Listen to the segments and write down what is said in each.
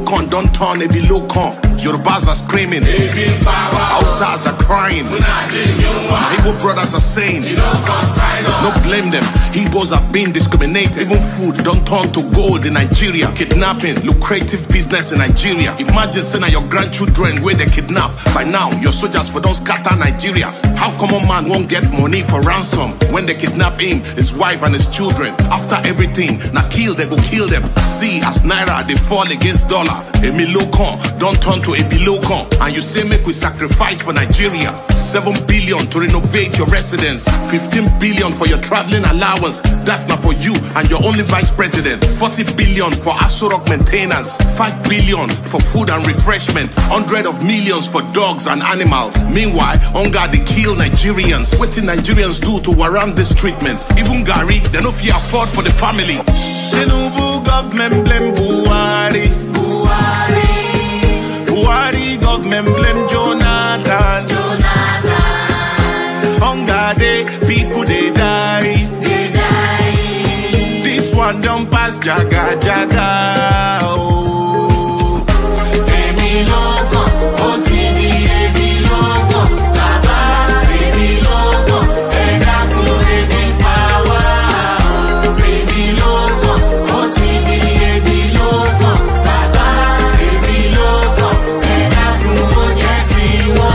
con, don't turn, it be low con. Yorubas are screaming, Hausas are crying, Igbo brothers are saying, no blame them. Igbos are being discriminated. Even food don't turn to gold in Nigeria. Kidnapping, lucrative business in Nigeria. Imagine saying your grandchildren where they kidnap. By now, your soldiers for don't scatter Nigeria. How common man won't get money for ransom when they kidnap him, his wife and his children? After everything, now kill, they go kill them. See, as Naira, they fall against dollar. A milocon, don't turn to a bilocon. And you say make we sacrifice for Nigeria. 7 billion to renovate your residence, 15 billion for your traveling allowance. That's not for you and your only vice president. 40 billion for Asurok maintenance, 5 billion for food and refreshment, 100 of millions for dogs and animals. Meanwhile, hunger they kill Nigerians. What did Nigerians do to warrant this treatment? Even Gary, they no fear afford for the family. Tinubu government blame Buhari. Buhari government blame Jonathan. Hunger day, people they die. This one don't pass jaga jaga. Oh, Emi loco, OTV, Emi loco, Baba, Emi loco, Edaku, Emi power. Emi loco, OTV, Emi loco, Baba, Emi loco, Edaku, Ojetiwo.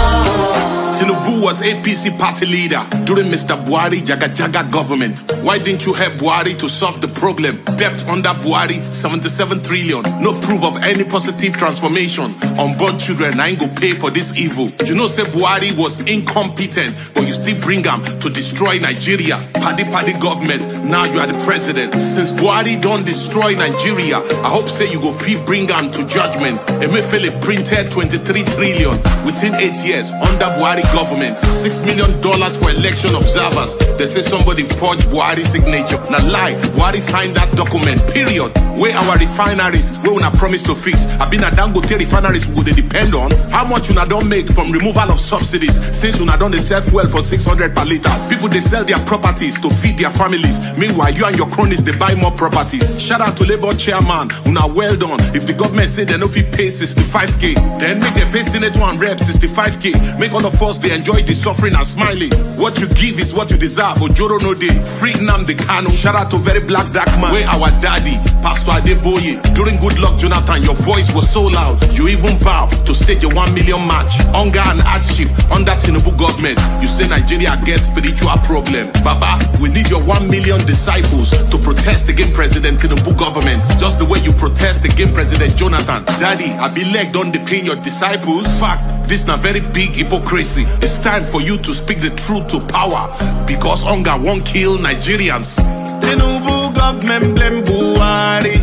Tinubu was APC party leader during Mr. Buhari Jaga government. Why didn't you help Buhari to solve the problem? Debt under Buhari, 77 trillion. No proof of any positive transformation. Unborn children ain't go pay for this evil. You know, say Buhari was incompetent, but you still bring him to destroy Nigeria. Paddy government, now you are the president. Since Buhari don't destroy Nigeria, I hope say you go free bring him to judgment. Emefiele printed 23 trillion within 8 years under Buhari government. $6 million for election observers. They say somebody forged Buhari's signature. Now lie, Buhari signed that document, period. Where our refineries, where una promise to fix. I been a Dangote refineries would they depend on? How much una don't make from removal of subsidies? Since una don't they sell fuel for 600 per litre. People they sell their properties to feed their families. Meanwhile, you and your cronies they buy more properties. Shout out to Labour chairman, una well done. If the government say they no fit pay 65k, then make they pay Senator and Rep 65k. Make all of us they enjoy the suffering and smiling. What you give is what you deserve. Ojoro no day. Free Nnamdi Kanu. Shout out to very black dark man. Where our daddy, Pastor Adeboye. During Good Luck Jonathan, your voice was so loud. You even vow to stage your 1 million match. Hunger and hardship under Tinubu government. You say Nigeria gets spiritual problem. Baba, we need your 1 million disciples to protest against President Tinubu government. Just the way you protest against President Jonathan. Daddy, I be leg on the pain your disciples. Fact, this na very big hypocrisy. It's time for you to speak the truth to power, because hunger won't kill Nigerians. Tinubu government blame Buhari.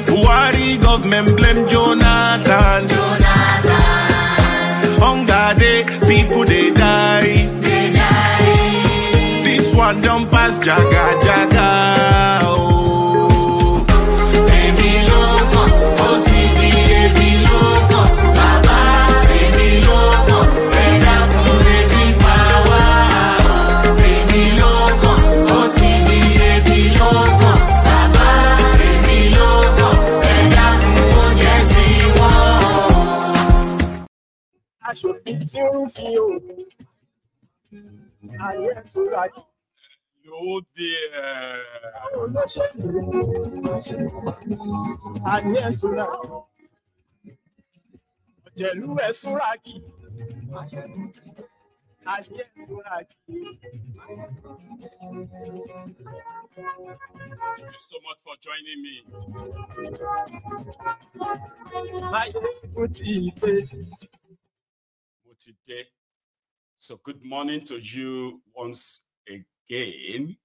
Buhari government blame Jonathan. Hunger day, people they die. This one don't pass jaga jaga. Oh, Emi loco, OTV, Emi loco, Baba, Emi loco, Edaku, Emi power. Emi loco, OTV, Emi loco, Baba, Emi loco, Edaku, Ojetiwo. Aṣòfin tí ó ń fi o. Ayé sóra yìí. Hello there. Ayé sóra. Ọ̀jẹ̀lú ẹ̀ sóra yìí. Ayé sóra yìí. Thank you so much for joining me. Today. So good morning to you once again.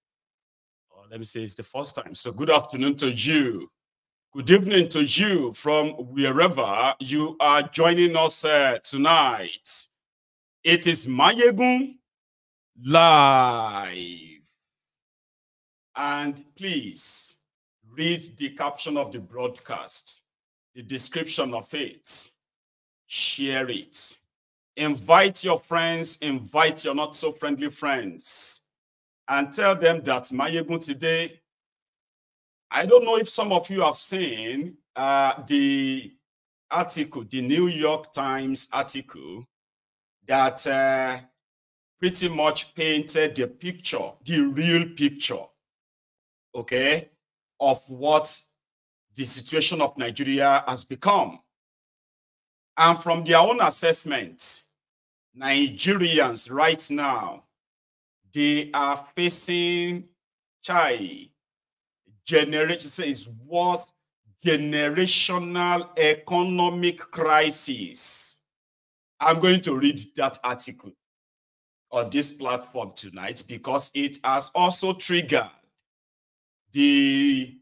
Or let me say it's the first time. So good afternoon to you. Good evening to you from wherever you are joining us tonight. It is Mayegun Live. And please read the caption of the broadcast, the description of it, share it. Invite your friends, invite your not so friendly friends, and tell them that Mayegun today I don't know if some of you have seen the article, the New York Times article that pretty much painted the picture, the real picture, okay, of what the situation of Nigeria has become. And from their own assessment, Nigerians right now, they are facing generational economic crisis. I'm going to read that article on this platform tonight because it has also triggered the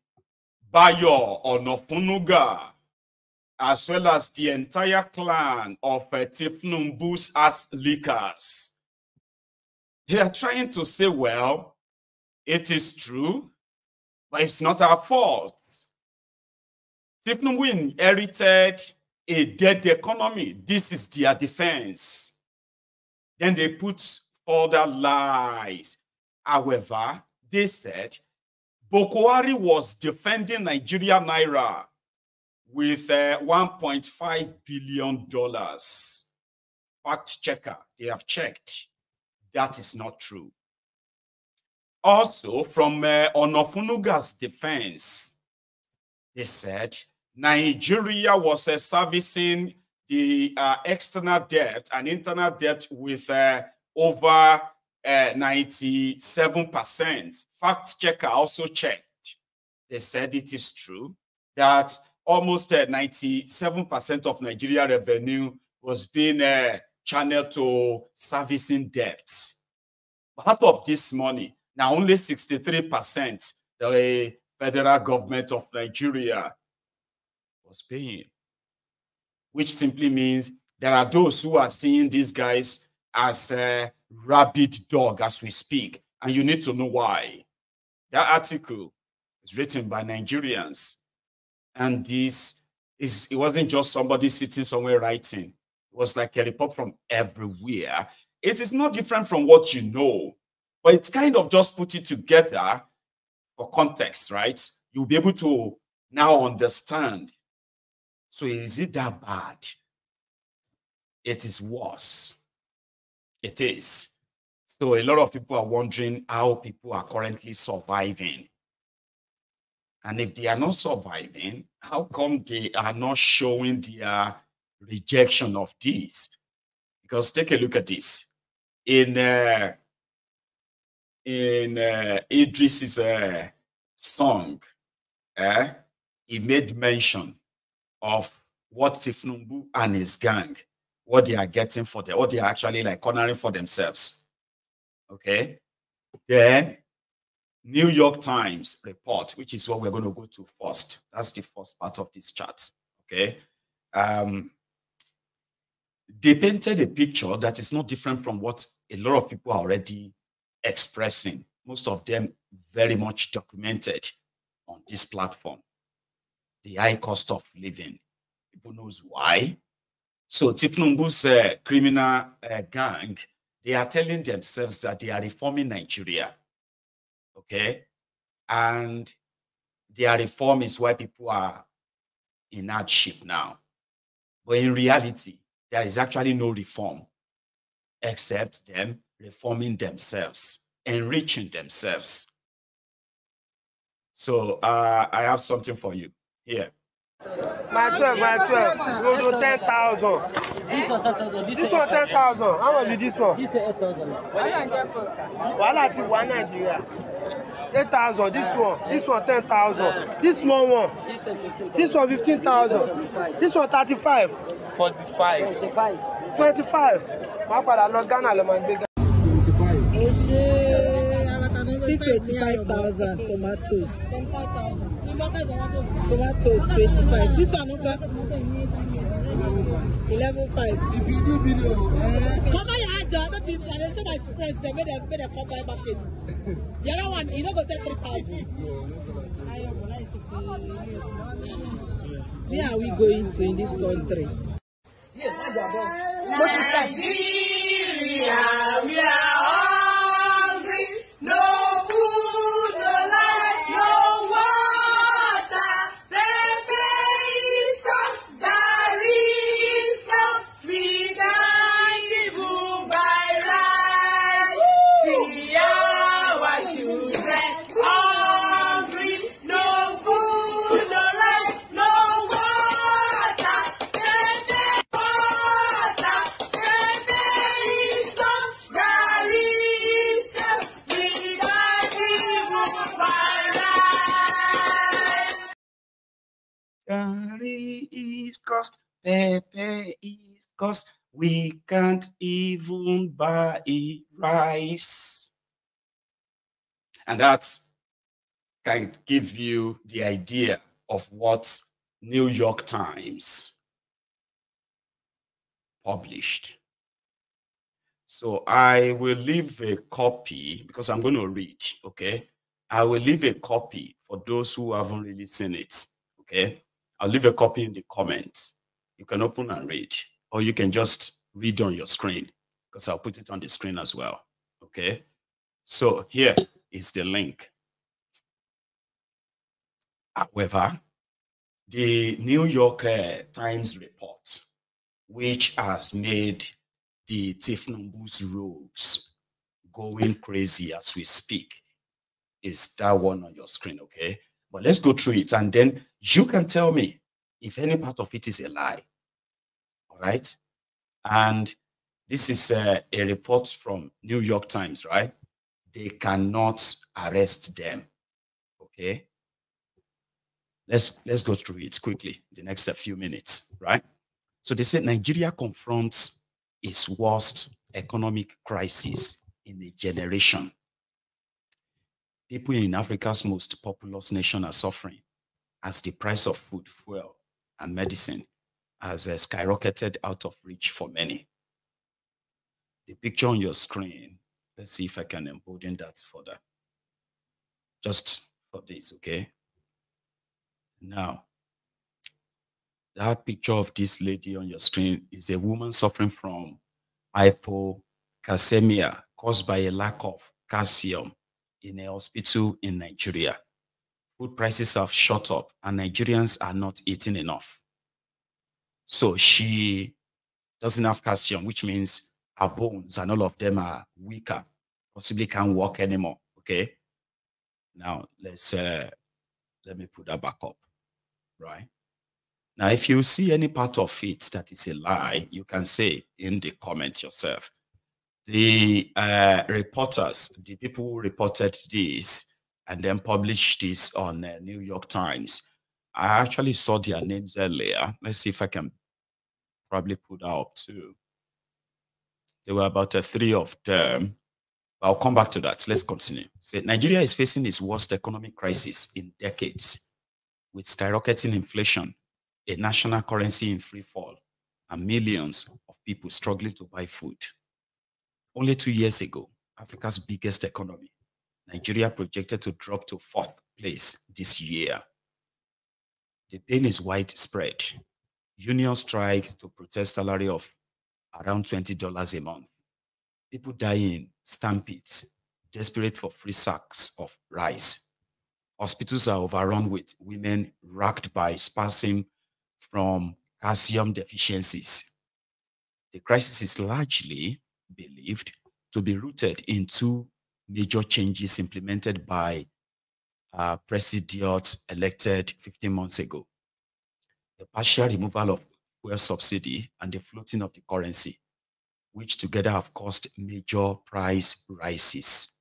Bayo Onofunuga as well as the entire clan of Tinubu's ass leakers. They are trying to say, well, it is true, but it's not our fault. Tinubu inherited a dead economy. This is their defense. Then they put further lies. However, they said Boko Haram was defending Nigeria Naira with $1.5 billion. Fact checker, they have checked. That is not true. Also, from Onofunuga's defense, they said Nigeria was servicing the external debt and internal debt with over 97%. Fact checker also checked. They said it is true that almost 97% of Nigeria revenue was being channeled to servicing debts. Part of this money, now only 63% the federal government of Nigeria was paying, which simply means there are those who are seeing these guys as a rabid dog as we speak, and you need to know why. That article is written by Nigerians, and it wasn't just somebody sitting somewhere writing. It was like a report from everywhere. It is not different from what you know, but it's kind of just put it together for context, right? You'll be able to now understand. So is it that bad? It is worse. It is. So a lot of people are wondering how people are currently surviving. And if they are not surviving, how come they are not showing their rejection of this? Because take a look at this. In Idris's song, he made mention of what Tinubu and his gang, what they are getting for them, what they are actually like cornering for themselves. Okay. Then New York Times report, which is what we're going to go to first. That's the first part of this chart. Okay. They painted a picture that is not different from what a lot of people are already expressing. Most of them very much documented on this platform. The high cost of living. People knows why. So Tinubu's criminal gang, they are telling themselves that they are reforming Nigeria. Okay? And their reform is why people are in hardship now. But in reality, there is actually no reform except them reforming themselves, enriching themselves. So I have something for you here. My 12, we'll do 10,000. This one 10,000. How much is this one? This is 8,000. Wala ti one Nigeria. 8,000. This one 10,000. This small one. This one 15,000. This one 35. 45. 25. My father not Ghana le man big. 685,000 tomatoes. Tomatoes 25. This one over 11.5. If you do video, come on, your job. Don't be show my friends. They made a combine market. The other one, you know, go say 3,000. Where are we going to in this country? Nigeria, we are hungry. No food, no light, no is cost, pepper is cost. We can't even buy rice. And that can give you the idea of what New York Times published. So I will leave a copy because I'm going to read, okay? I will leave a copy for those who haven't really seen it, okay? I'll leave a copy in the comments. You can open and read, or you can just read on your screen because I'll put it on the screen as well, okay? So here is the link. However, the New York Times report, which has made the Tinubu's rogues going crazy as we speak, is that one on your screen, okay? But let's go through it, and then you can tell me if any part of it is a lie, all right? And this is a report from New York Times, right? They cannot arrest them, okay? Let's go through it quickly, the next few minutes, right? So they said Nigeria confronts its worst economic crisis in a generation. People in Africa's most populous nation are suffering as the price of food, fuel, and medicine has skyrocketed out of reach for many. The picture on your screen, let's see if I can embolden that further. Just for this, okay? Now, that picture of this lady on your screen is a woman suffering from hypocalcemia caused by a lack of calcium in a hospital in Nigeria. Food prices have shot up and Nigerians are not eating enough. So she doesn't have calcium, which means her bones and all of them are weaker, possibly can't walk anymore, okay? Now, let me put that back up, right? Now, if you see any part of it that is a lie, you can say in the comment yourself. The reporters, the people who reported this and then published this on New York Times, I actually saw their names earlier. Let's see if I can probably put that up too. There were about 3 of them. I'll come back to that. Let's continue. So Nigeria is facing its worst economic crisis in decades, with skyrocketing inflation, a national currency in free fall, and millions of people struggling to buy food. Only 2 years ago, Africa's biggest economy, Nigeria projected to drop to 4th place this year. The pain is widespread. Unions strike to protest salary of around $20 a month. People die in stampedes, desperate for free sacks of rice. Hospitals are overrun with women racked by spasm from calcium deficiencies. The crisis is largely believed to be rooted in 2 major changes implemented by president elected 15 months ago: the partial removal of fuel subsidy and the floating of the currency, which together have caused major price rises.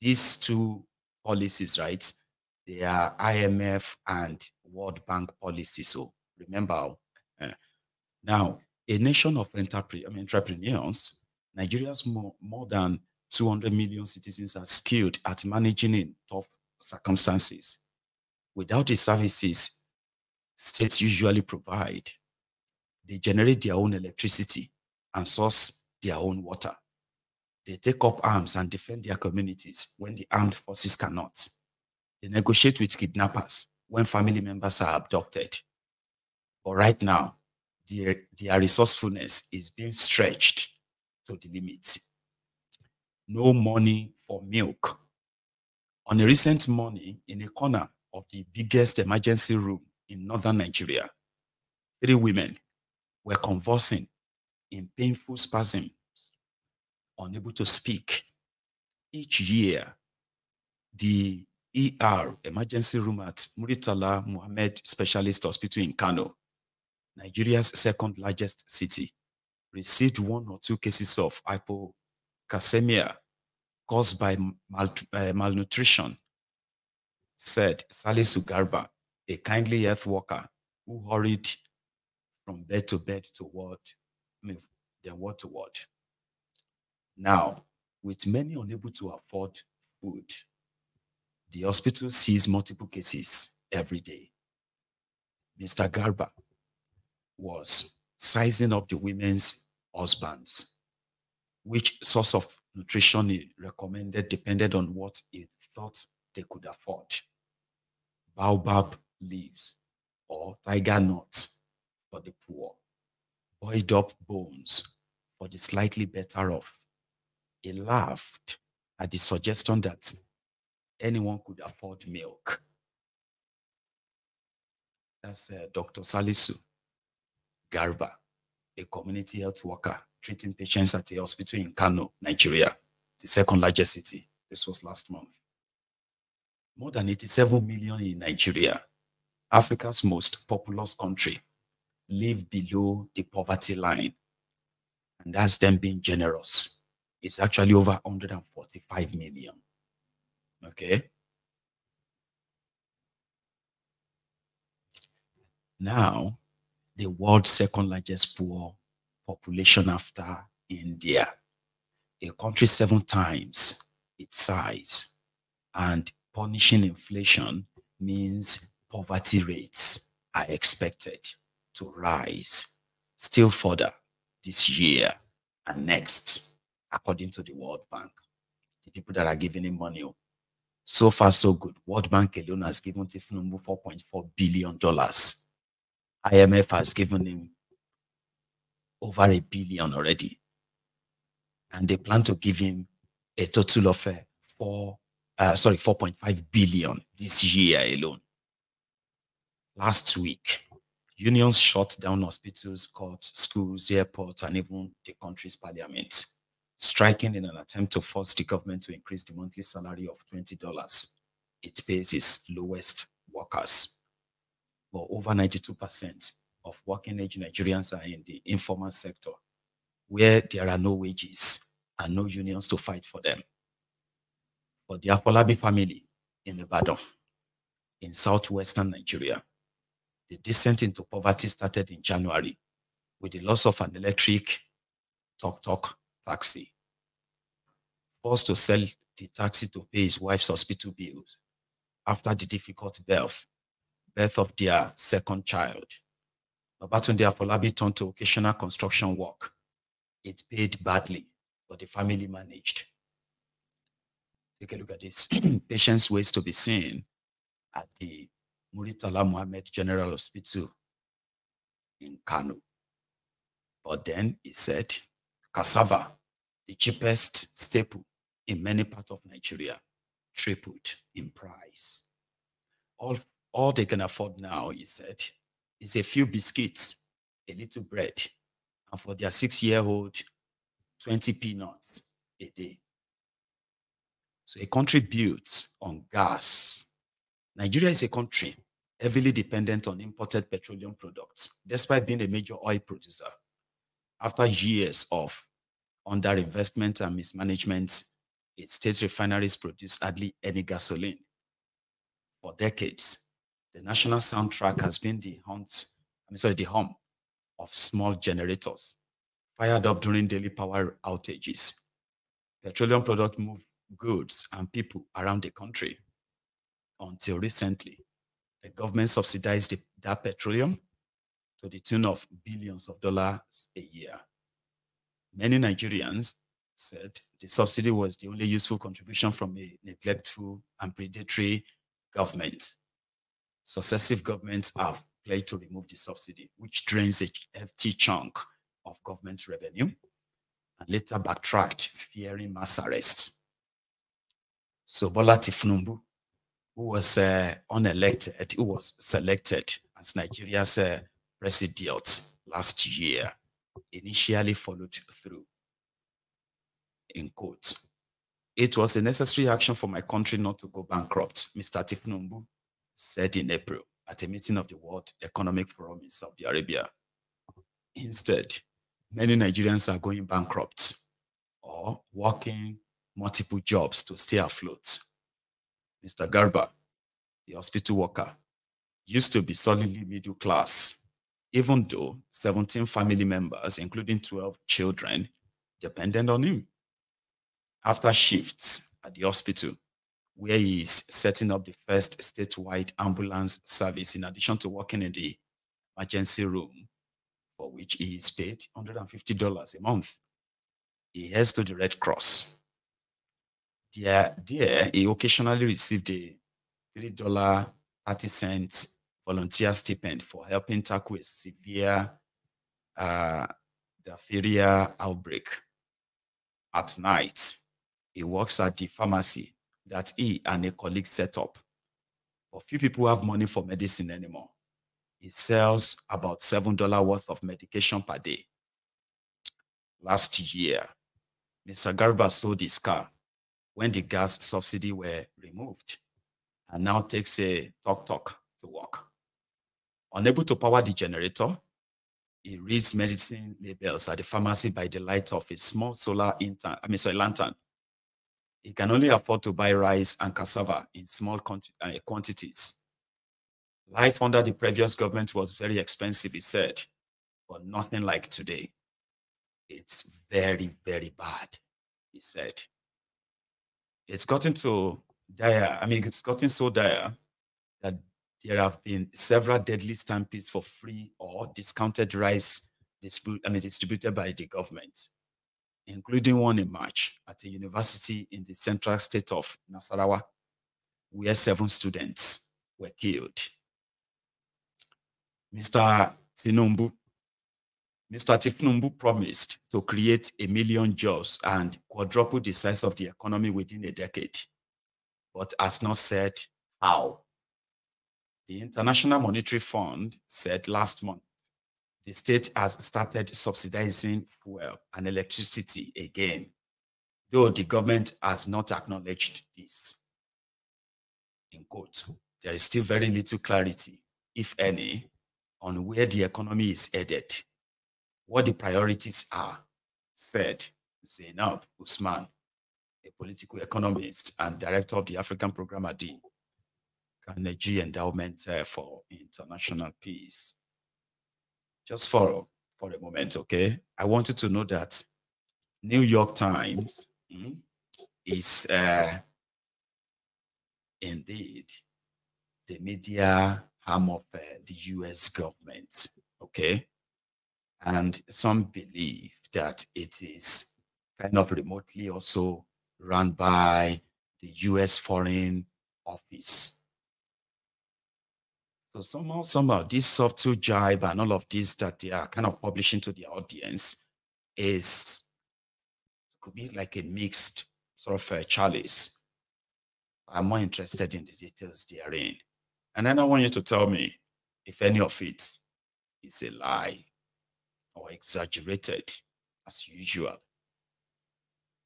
These 2 policies, right, they are IMF and World Bank policies. So remember, now, a nation of entrepreneurs, Nigeria's more than 200 million citizens are skilled at managing in tough circumstances. Without the services states usually provide, they generate their own electricity and source their own water. They take up arms and defend their communities when the armed forces cannot. They negotiate with kidnappers when family members are abducted. But right now, their resourcefulness is being stretched to the limit. No money for milk. On a recent morning, in a corner of the biggest emergency room in northern Nigeria, 3 women were convulsing in painful spasms, unable to speak. Each year, the ER, emergency room at Muritala Muhammad Specialist Hospital in Kano, Nigeria's 2nd largest city, received 1 or 2 cases of hypocalcemia caused by malnutrition, said Salisu Garba, a kindly health worker who hurried from bed to bed to ward, then ward to ward. Now, with many unable to afford food, the hospital sees multiple cases every day. Mr. Garba was sizing up the women's husbands, which source of nutrition he recommended depended on what he thought they could afford. Baobab leaves or tiger nuts for the poor, boiled up bones for the slightly better off. He laughed at the suggestion that anyone could afford milk. That's Dr. Salisu Garba, a community health worker treating patients at a hospital in Kano, Nigeria, the second largest city. This was last month. More than 87 million in Nigeria, Africa's most populous country, live below the poverty line. And that's them being generous. It's actually over 145 million. Okay? Now, the world's second largest poor population after India, a country 7 times its size, and punishing inflation means poverty rates are expected to rise still further this year and next, according to the World Bank, the people that are giving him money. So far, so good. World Bank alone has given Tinubu $4.4 billion. IMF has given him over $1 billion already. And they plan to give him a total of 4.5 billion this year alone. Last week, unions shut down hospitals, courts, schools, airports, and even the country's parliament, striking in an attempt to force the government to increase the monthly salary of $20 it pays its lowest workers. But over 92% of working-age Nigerians are in the informal sector, where there are no wages and no unions to fight for them. For the Afolabi family in Ibadan, in southwestern Nigeria, the descent into poverty started in January with the loss of an electric tuk-tuk taxi. Forced to sell the taxi to pay his wife's hospital bills after the difficult birth of their second child. Babatunde Afolabi turned to occasional construction work. It paid badly, but the family managed. Take a look at this. Patients waits to be seen at the Muritala Mohammed General Hospital in Kano. But then he said, cassava, the cheapest staple in many parts of Nigeria, tripled in price. All they can afford now, he said, is a few biscuits, a little bread, and for their 6-year-old, 20 peanuts a day. So a country built on gas. Nigeria is a country heavily dependent on imported petroleum products, despite being a major oil producer. After years of underinvestment and mismanagement, its state refineries produce hardly any gasoline. For decades, the national soundtrack has been the hum of small generators fired up during daily power outages. Petroleum products move goods and people around the country. Until recently, the government subsidized that petroleum to the tune of billions of dollars a year. Many Nigerians said the subsidy was the only useful contribution from a neglectful and predatory government. Successive governments have pledged to remove the subsidy, which drains a hefty chunk of government revenue, and later backtracked, fearing mass arrest. So Bola Tinubu, who was unelected, who was selected as Nigeria's president last year, initially followed through. In quotes, "It was a necessary action for my country not to go bankrupt," Mr. Tinubu said in April at a meeting of the World Economic Forum in Saudi Arabia. Instead, many Nigerians are going bankrupt or working multiple jobs to stay afloat. Mr. Garba, the hospital worker, used to be solidly middle class even though 17 family members, including 12 children, depended on him. After shifts at the hospital, where he is setting up the first statewide ambulance service, in addition to working in the emergency room, for which he is paid $150 a month, he heads to the Red Cross. There, he occasionally received a $3.30 volunteer stipend for helping tackle a severe diphtheria outbreak. At night, he works at the pharmacy that he and a colleague set up. But few people have money for medicine anymore. He sells about $7 worth of medication per day. Last year, Mr. Garba sold his car when the gas subsidy were removed and now takes a tuk-tuk to work. Unable to power the generator, he reads medicine labels at the pharmacy by the light of a small solar lantern. He can only afford to buy rice and cassava in small quantities. Life under the previous government was very expensive, he said, but nothing like today. It's very, very bad, he said. It's gotten so dire. It's gotten so dire that there have been several deadly stampedes for free or discounted rice distributed by the government, including one in March at a university in the central state of Nasarawa, where 7 students were killed. Mr. Tinubu promised to create 1 million jobs and quadruple the size of the economy within a decade, but has not said how. The International Monetary Fund said last month the state has started subsidizing fuel and electricity again, though the government has not acknowledged this. In quote, there is still very little clarity, if any, on where the economy is headed, what the priorities are, said Zainab Usman, a political economist and director of the African program at the Carnegie Endowment for International Peace. Just for a moment, okay? I want you to know that New York Times is indeed the media arm of the US government, okay? And some believe that it is kind of remotely also run by the US Foreign Office. So somehow this subtle jibe and all of this that they are kind of publishing to the audience could be like a mixed sort of chalice. I'm more interested in the details therein. And then I want you to tell me if any of it is a lie or exaggerated as usual.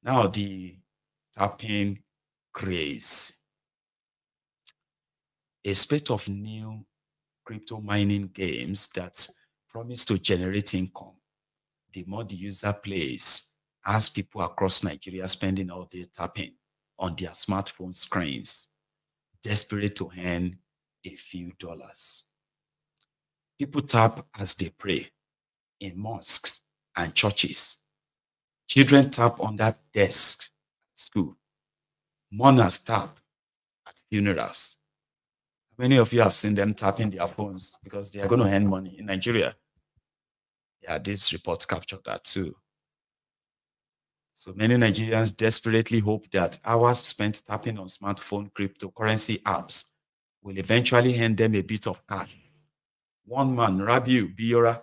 Now the tapping craze. A spate of new crypto mining games that promise to generate income the more the user plays, as people across Nigeria spending all day tapping on their smartphone screens, desperate to earn a few dollars. People tap as they pray in mosques and churches. Children tap on that desk at school. Mourners tap at funerals. Many of you have seen them tapping their phones because they are going to earn money in Nigeria. Yeah, this report captured that too. So many Nigerians desperately hope that hours spent tapping on smartphone cryptocurrency apps will eventually earn them a bit of cash. One man, Rabiu Biora,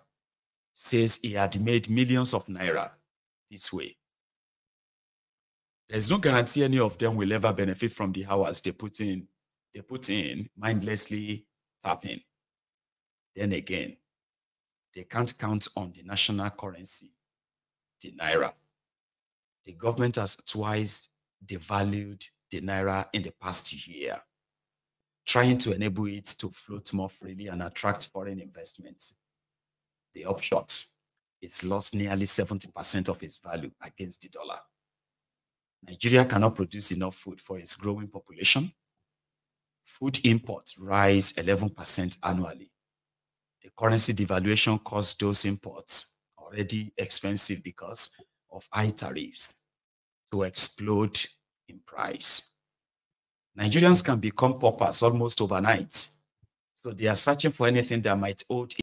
says he had made millions of naira this way. There's no guarantee any of them will ever benefit from the hours they put in mindlessly tapping. Then again, they can't count on the national currency, the naira. The government has twice devalued the naira in the past year, trying to enable it to float more freely and attract foreign investments. The upshot is lost nearly 70% of its value against the dollar. Nigeria cannot produce enough food for its growing population. Food imports rise 11% annually. The currency devaluation caused those imports, already expensive because of high tariffs, to explode in price. Nigerians can become paupers almost overnight. So they are searching for anything that might hold